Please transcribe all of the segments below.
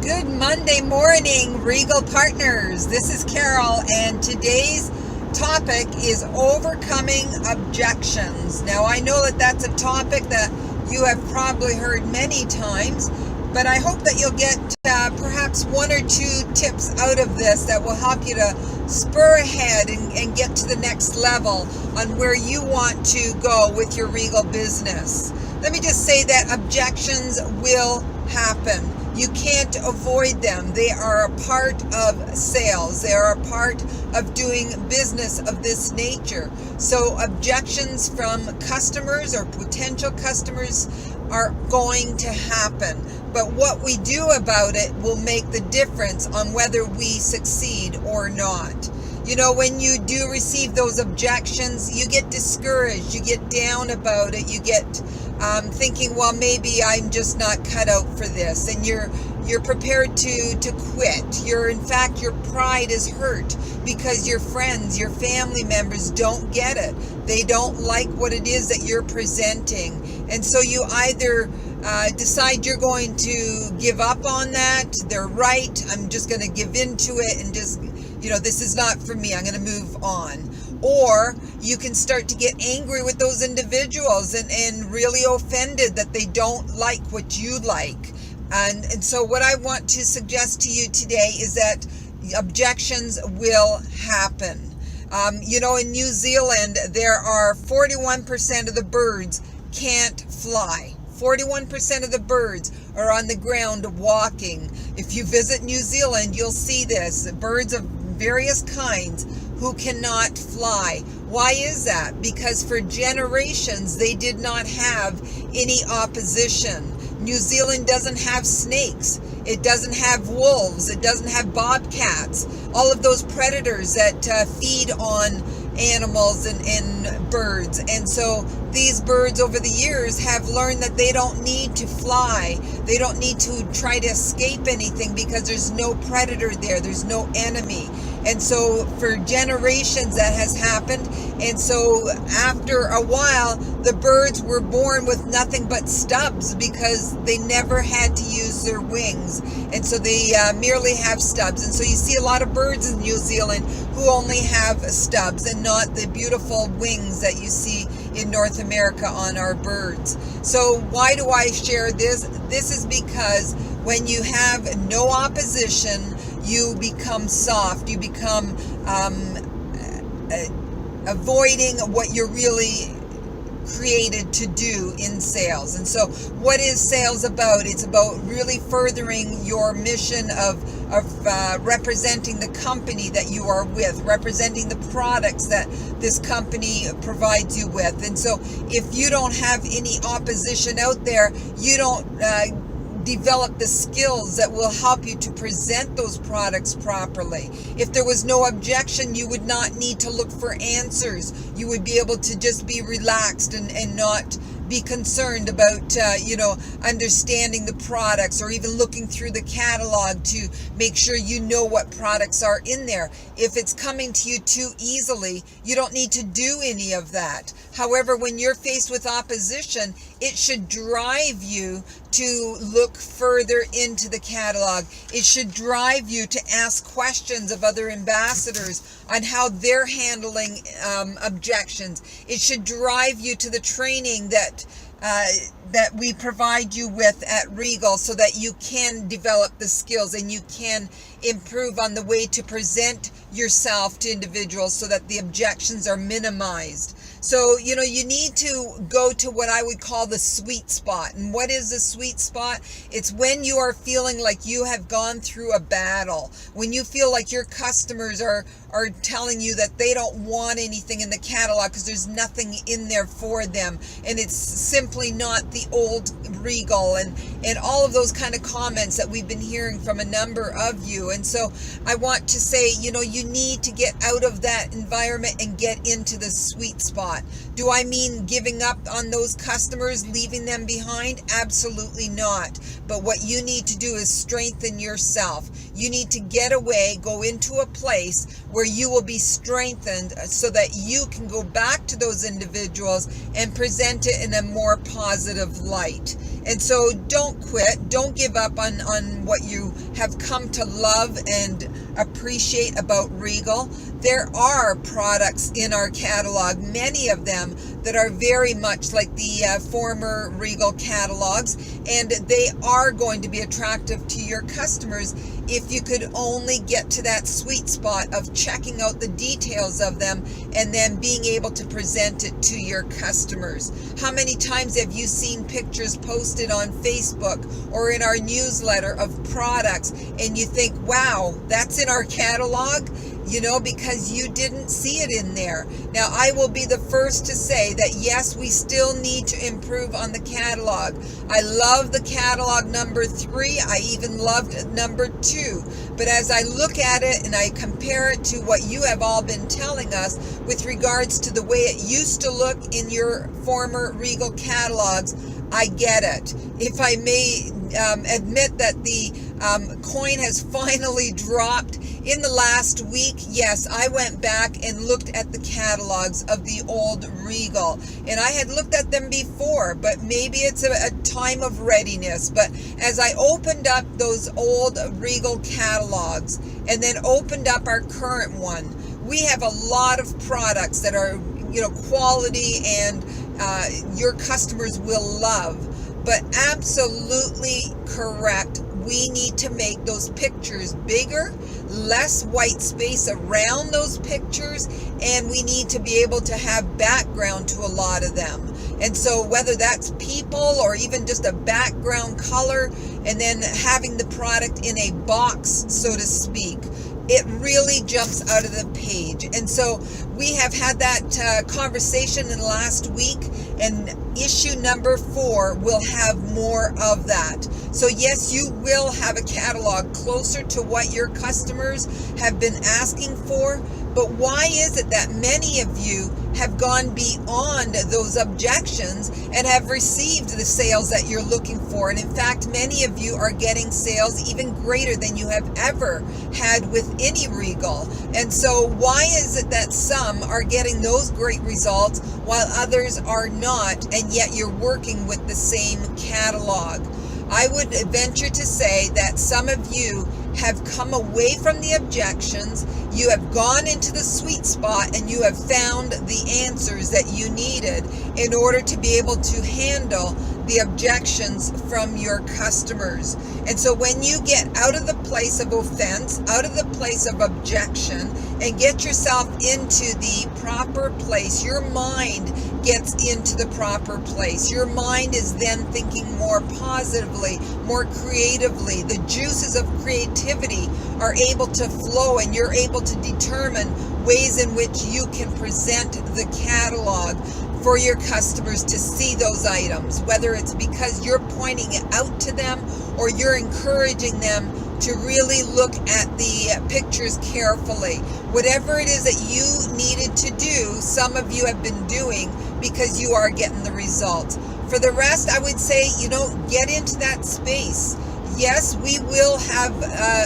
Good Monday morning, Regal partners. This is Carol, and today's topic is overcoming objections. Now, I know that that's a topic that you have probably heard many times, but I hope that you'll get perhaps one or two tips out of this that will help you to spur ahead and get to the next level on where you want to go with your Regal business. Let me just say that objections will happen. You can't avoid them. They are a part of sales. They are a part of doing business of this nature. So objections from customers or potential customers are going to happen. But what we do about it will make the difference on whether we succeed or not. You know, when you do receive those objections, you get discouraged, you get down about it, you get thinking, well, maybe I'm just not cut out for this, and you're prepared to quit. In fact, your pride is hurt because your friends, your family members don't get it. They don't like what it is that you're presenting, and so you either decide you're going to give up on that. They're right. I'm just going to give into it and just, this is not for me. I'm going to move on. Or you can start to get angry with those individuals and really offended that they don't like what you like. And so what I want to suggest to you today is that objections will happen. In New Zealand, there are 41% of the birds can't fly. 41% of the birds are on the ground walking. If you visit New Zealand, you'll see this. Birds of various kinds who cannot fly. Why is that? Because for generations they did not have any opposition. New Zealand doesn't have snakes. It doesn't have wolves. It doesn't have bobcats. All of those predators that feed on animals and birds. And so these birds over the years have learned that they don't need to fly. They don't need to try to escape anything because there's no predator there. There's no enemy. And so for generations that has happened. And so after a while, the birds were born with nothing but stubs because they never had to use their wings. And so they merely have stubs. And so you see a lot of birds in New Zealand who only have stubs and not the beautiful wings that you see in North America on our birds. So why do I share this? This is because when you have no opposition, you become soft. You become avoiding what you're really created to do in sales. And so what is sales about? It's about really furthering your mission of representing the company that you are with, representing the products that this company provides you with. And so if you don't have any opposition out there, you don't develop the skills that will help you to present those products properly. If there was no objection, you would not need to look for answers. You would be able to just be relaxed and not be concerned about, understanding the products or even looking through the catalog to make sure you know what products are in there. If it's coming to you too easily, you don't need to do any of that. However, when you're faced with opposition, it should drive you to look further into the catalog. It should drive you to ask questions of other ambassadors on how they're handling objections. It should drive you to the training that we provide you with at Regal so that you can develop the skills and you can improve on the way to present yourself to individuals so that the objections are minimized. So, you need to go to what I would call the sweet spot. And what is the sweet spot? It's when you are feeling like you have gone through a battle, when you feel like your customers are telling you that they don't want anything in the catalog because there's nothing in there for them, and it's simply not the old Regal, and all of those kind of comments that we've been hearing from a number of you. And so I want to say, you need to get out of that environment and get into the sweet spot. Do I mean giving up on those customers, leaving them behind? Absolutely not. But what you need to do is strengthen yourself. You need to get away, go into a place where you will be strengthened so that you can go back to those individuals and present it in a more positive light. And so don't quit. Don't give up on what you have come to love and appreciate about Regal. There are products in our catalog, many of them, that are very much like the former Regal catalogs, and they are going to be attractive to your customers if you could only get to that sweet spot of checking out the details of them and then being able to present it to your customers. How many times have you seen pictures posted on Facebook or in our newsletter of products and you think, wow, that's in our catalog? You know, because you didn't see it in there. Now, I will be the first to say that yes, we still need to improve on the catalog. I love the catalog number 3. I even loved number 2. But as I look at it and I compare it to what you have all been telling us with regards to the way it used to look in your former Regal catalogs, I get it. If I may admit that the coin has finally dropped in the last week, yes, I went back and looked at the catalogs of the old Regal. And I had looked at them before, but maybe it's a time of readiness. But as I opened up those old Regal catalogs and then opened up our current one, we have a lot of products that are, you know, quality and your customers will love. But absolutely correct. We need to make those pictures bigger, less white space around those pictures, and we need to be able to have background to a lot of them. And so whether that's people or even just a background color, and then having the product in a box, so to speak, it really jumps out of the page. And so we have had that conversation in the last week, and issue number 4 will have more of that. So yes, you will have a catalog closer to what your customers have been asking for. But why is it that many of you have gone beyond those objections and have received the sales that you're looking for? And in fact, many of you are getting sales even greater than you have ever had with any Regal. And so why is it that some are getting those great results while others are not, and yet you're working with the same catalog? I would venture to say that some of you have come away from the objections, you have gone into the sweet spot, and you have found the answers that you needed in order to be able to handle the objections from your customers. And so when you get out of the place of offense, out of the place of objection, and get yourself into the proper place, your mind gets into the proper place. Your mind is then thinking more positively, more creatively. The juices of creativity are able to flow, and you're able to determine ways in which you can present the catalog for your customers to see those items, whether it's because you're pointing it out to them or you're encouraging them to really look at the pictures carefully. Whatever it is that you needed to do, some of you have been doing because you are getting the results. For the rest, I would say, get into that space. Yes, we will have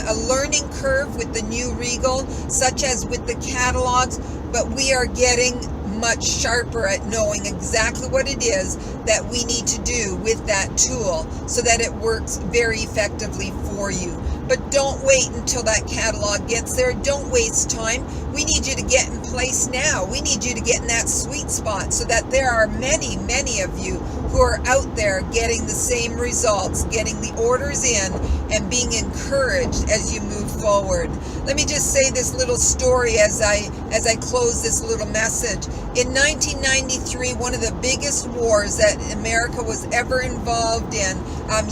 a learning curve with the new Regal, such as with the catalogs, but we are getting much sharper at knowing exactly what it is that we need to do with that tool so that it works very effectively for you. But don't wait until that catalog gets there. Don't waste time. We need you to get in place now. We need you to get in that sweet spot so that there are many, many of you who are out there getting the same results, getting the orders in, and being encouraged as you move forward. Let me just say this little story as I close this little message. In 1993, one of the biggest wars that America was ever involved in,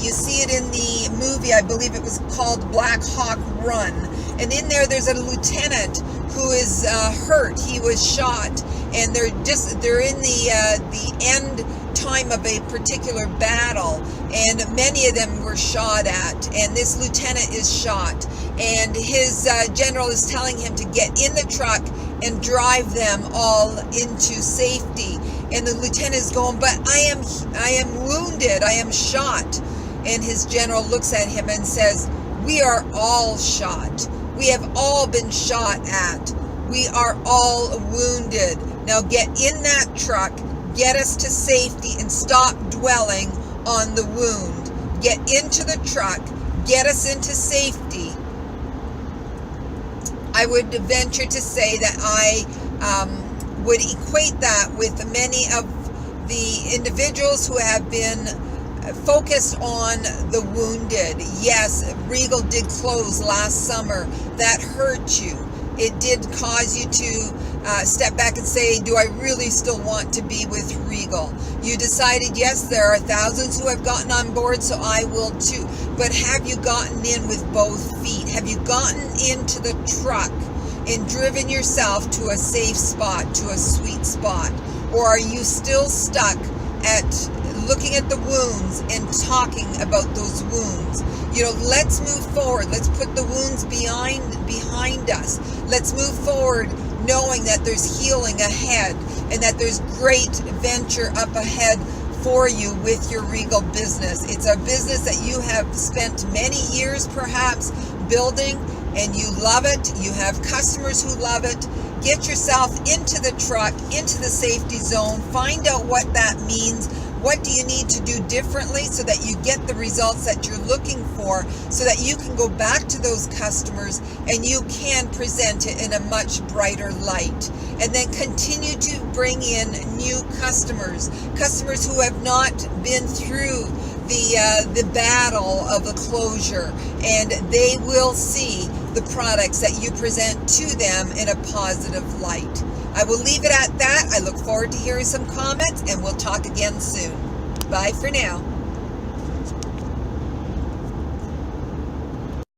you see it in the movie, I believe it was called Black Hawk Run. And in there's a lieutenant who is hurt. He was shot, and they're in the end time of a particular battle, and many of them were shot at, and this lieutenant is shot, and his general is telling him to get in the truck and drive them all into safety. And the lieutenant is going, but I am wounded, I am shot. And his general looks at him and says, we are all shot. We have all been shot at. We are all wounded. Now get in that truck, get us to safety, and stop dwelling on the wound. Get into the truck, get us into safety, I would venture to say that I would equate that with many of the individuals who have been focused on the wounded. Yes, Regal did close last summer. That hurt you. It did cause you to step back and say, do I really still want to be with Regal? You decided, yes, there are thousands who have gotten on board, so I will too. But have you gotten in with both feet? Have you gotten into the truck and driven yourself to a safe spot, to a sweet spot? Or are you still stuck at looking at the wounds and talking about those wounds? Let's move forward. Let's put the wounds behind us. Let's move forward knowing that there's healing ahead and that there's great venture up ahead for you with your Regal business. It's a business that you have spent many years perhaps building, and you love it. You have customers who love it. Get yourself into the truck, into the safety zone. Find out what that means. What do you need to do differently so that you get the results that you're looking for, so that you can go back to those customers and you can present it in a much brighter light? And then continue to bring in new customers who have not been through the battle of the closure, and they will see the products that you present to them in a positive light. I will leave it at that. I look forward to hearing some comments, and we'll talk again soon. Bye for now.